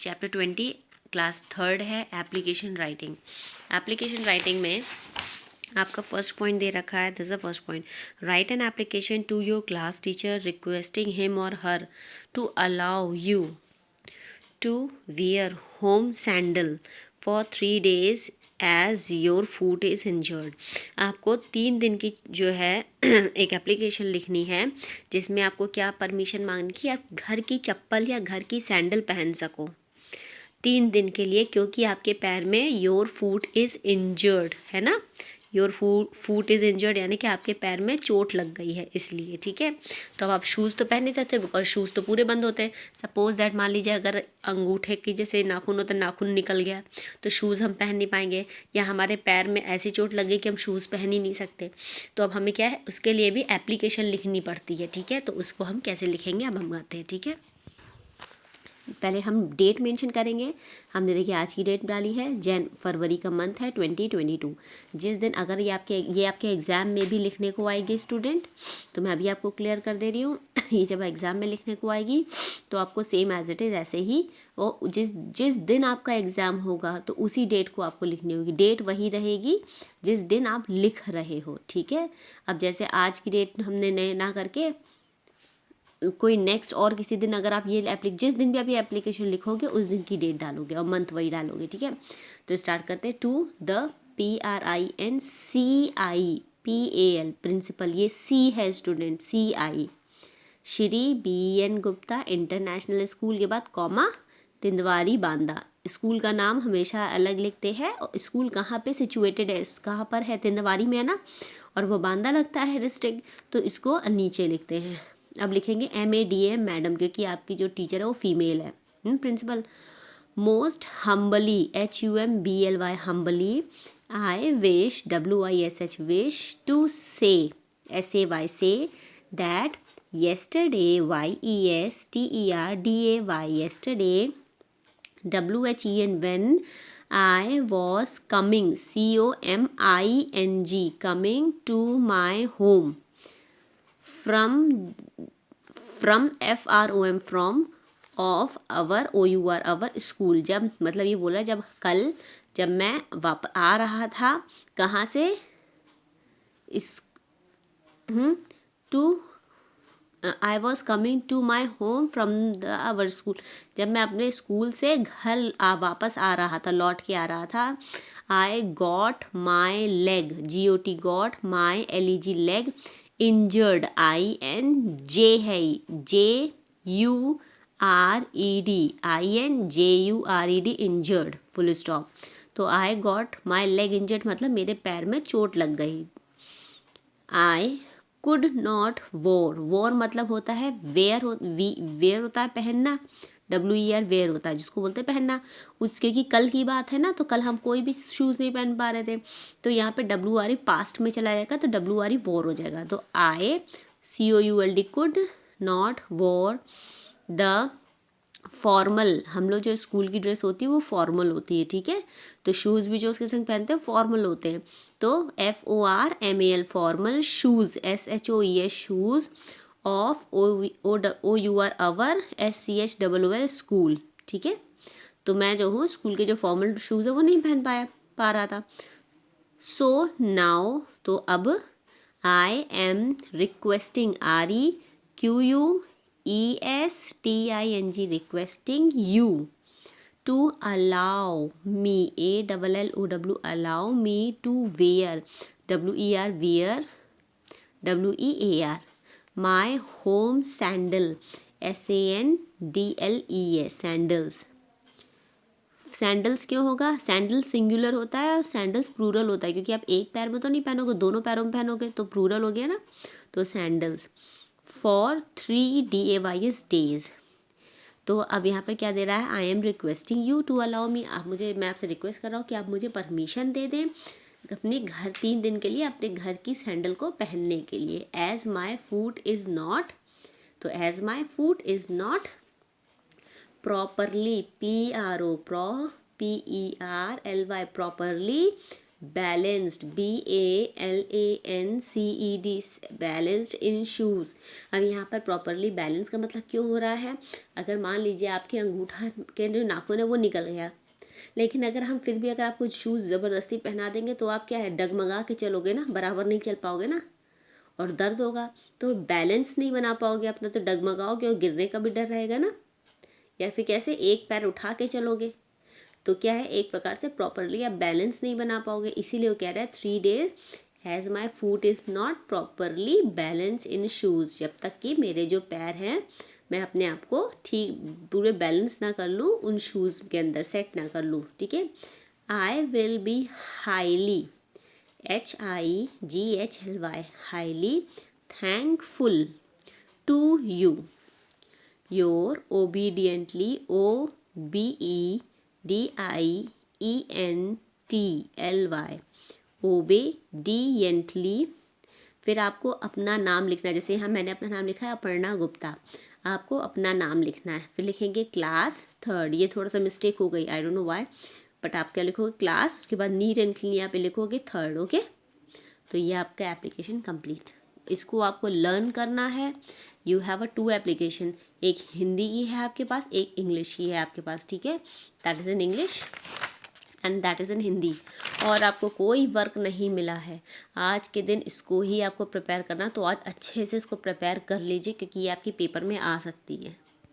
Chapter 20 class third है application writing. Application writing में आपका फर्स्ट पॉइंट दे रखा है, this is the first point. Write an application to your class teacher requesting him और her to allow you to wear home sandal for 3 days as your foot is injured। आपको 3 दिन की जो है एक एप्लीकेशन लिखनी है जिसमें आपको क्या परमिशन मांगनी कि आप घर की चप्पल या घर की सैंडल पहन सको 3 दिन के लिए, क्योंकि आपके पैर में योर फूट इज़ इंजर्ड है ना, योर फूट इज़ इंजर्ड यानी कि आपके पैर में चोट लग गई है इसलिए। ठीक है, तो अब आप शूज़ तो पहन नहीं सकते बिकॉज शूज़ तो पूरे बंद होते हैं। सपोज दैट मान लीजिए अगर अंगूठे की जैसे नाखून होता है, नाखून निकल गया तो शूज़ हम पहन नहीं पाएंगे, या हमारे पैर में ऐसी चोट लग गई कि हम शूज़ पहन ही नहीं सकते। तो अब हमें क्या है, उसके लिए भी एप्लीकेशन लिखनी पड़ती है। ठीक है, तो उसको हम कैसे लिखेंगे अब हम आते हैं। ठीक है, पहले हम डेट मेंशन करेंगे। हमने देखिए आज की डेट डाली है, फरवरी का मंथ है 2022। जिस दिन अगर ये आपके एग्ज़ाम में भी लिखने को आएगी स्टूडेंट, तो मैं अभी आपको क्लियर कर दे रही हूँ ये जब एग्ज़ाम में लिखने को आएगी तो आपको सेम एज इट इज़ ऐसे ही, और जिस दिन आपका एग्ज़ाम होगा तो उसी डेट को आपको लिखनी होगी। डेट वही रहेगी जिस दिन आप लिख रहे हो। ठीक है, अब जैसे आज की डेट हमने ना करके कोई नेक्स्ट और किसी दिन अगर आप जिस दिन भी आप ये एप्लीकेशन लिखोगे उस दिन की डेट डालोगे और मंथ वही डालोगे। ठीक है, तो स्टार्ट करते हैं। टू द PRINCIPAL प्रिंसिपल, ये सी है student, CI Shri BN Gupta international school के बाद कॉमा तिंदवारी बांदा। स्कूल का नाम हमेशा अलग लिखते हैं और स्कूल कहाँ पे सिचुएटेड है, कहाँ पर है, तिंदवारी में है ना, और वो बांदा लगता है डिस्ट्रिक्ट, तो इसको नीचे लिखते हैं। अब लिखेंगे MADM मैडम, क्योंकि आपकी जो टीचर है वो फीमेल है। Principal most humbly HUMBLY humbly I wish WISH wish to say SAY say that yesterday YESTERDAY yesterday WHEN when I was coming COMING coming to my home from FROM from of our OUR our school। जब मतलब ये बोला जब कल जब मैं आ रहा था कहाँ से, इस टू I was coming to my home from the hour school, जब मैं अपने स्कूल से घर वापस आ रहा था, लौट के आ रहा था। I got my leg GOT got my LEG leg injured INJ है JURED इंजर्ड फुल स्टॉप। तो I got my leg injured मतलब मेरे पैर में चोट लग गई। आई कुड नॉट वोर मतलब होता है वेयर होता है पहनना, WER वेयर होता है जिसको बोलते हैं पहनना। उसके कि कल की बात है ना, तो कल हम कोई भी शूज़ नहीं पहन पा रहे थे, तो यहाँ पे WRE पास्ट में चला जाएगा तो WRE वोर हो जाएगा। तो आई COULD कुड नॉट वोर द फॉर्मल, हम लोग जो स्कूल की ड्रेस होती है वो फॉर्मल होती है। ठीक है, तो शूज़ भी जो उसके संग पहनते हैं फॉर्मल होते हैं। तो FORMAL formal shoes SHOES shoes of OUR our SCHOOL school. ठीक है, तो मैं जो हूँ स्कूल के जो फॉर्मल शूज़ है वो नहीं पहन पा रहा था। सो नाउ तो अब आई am requesting REQUESTING requesting you to allow me ALLOW allow me to wear WER wear WEAR my home sandal SANDLES sandals। Sandals क्यों होगा, सैंडल सिंगुलर होता है और सैंडल्स प्लूरल होता है, क्योंकि आप एक पैर में तो नहीं पहनोगे, दोनों पैरों में पहनोगे तो प्लूरल हो गया ना। तो सैंडल्स फॉर 3 DAYS डेज। तो अब यहाँ पे क्या दे रहा है, I am requesting you to allow me, मैं आपसे रिक्वेस्ट कर रहा हूँ कि आप मुझे परमिशन दे दें अपने घर 3 दिन के लिए अपने घर की सैंडल को पहनने के लिए। As my foot is not, तो as my foot is not properly PROPERLY balanced, BALANCED, balanced in shoes. अब यहाँ पर प्रॉपरली बैलेंस का मतलब क्यों हो रहा है? अगर मान लीजिए आपके अंगूठा के जो नाखून है वो निकल गया, लेकिन अगर हम फिर भी अगर आपको शूज़ ज़बरदस्ती पहना देंगे तो आप क्या है, डगमगा के चलोगे ना, बराबर नहीं चल पाओगे ना, और दर्द होगा, तो बैलेंस नहीं बना पाओगे अपना, तो डगमगाओगे और गिरने का भी डर रहेगा ना। या फिर कैसे, एक पैर उठा के चलोगे, तो क्या है, एक प्रकार से प्रॉपरली आप बैलेंस नहीं बना पाओगे। इसीलिए वो कह रहा है 3 days has my foot is not properly balance in shoes, जब तक कि मेरे जो पैर हैं मैं अपने आप को ठीक पूरे बैलेंस ना कर लूँ, उन शूज़ के अंदर सेट ना कर लूँ, ठीक है। I will be highly, HIGHLY, highly thankful to you, your obediently, OBEDIENTLY, obediently. फिर आपको अपना नाम लिखना है, जैसे यहाँ मैंने अपना नाम लिखा है अपर्णा गुप्ता, आपको अपना नाम लिखना है। फिर लिखेंगे क्लास थर्ड, ये थोड़ा सा मिस्टेक हो गई, I don't know why, but आप क्या लिखोगे, क्लास, उसके बाद नीट एंड क्लीन यहाँ पे लिखोगे थर्ड, ओके। तो ये आपका एप्लीकेशन कंप्लीट। इसको आपको लर्न करना है। यू हैव अ 2 एप्लीकेशन, एक हिंदी की है आपके पास, एक इंग्लिश की है आपके पास, ठीक है। That is in English and that is in Hindi. और आपको कोई वर्क नहीं मिला है आज के दिन, इसको ही आपको प्रिपेयर करना, तो आज अच्छे से इसको प्रिपेयर कर लीजिए, क्योंकि ये आपके पेपर में आ सकती है।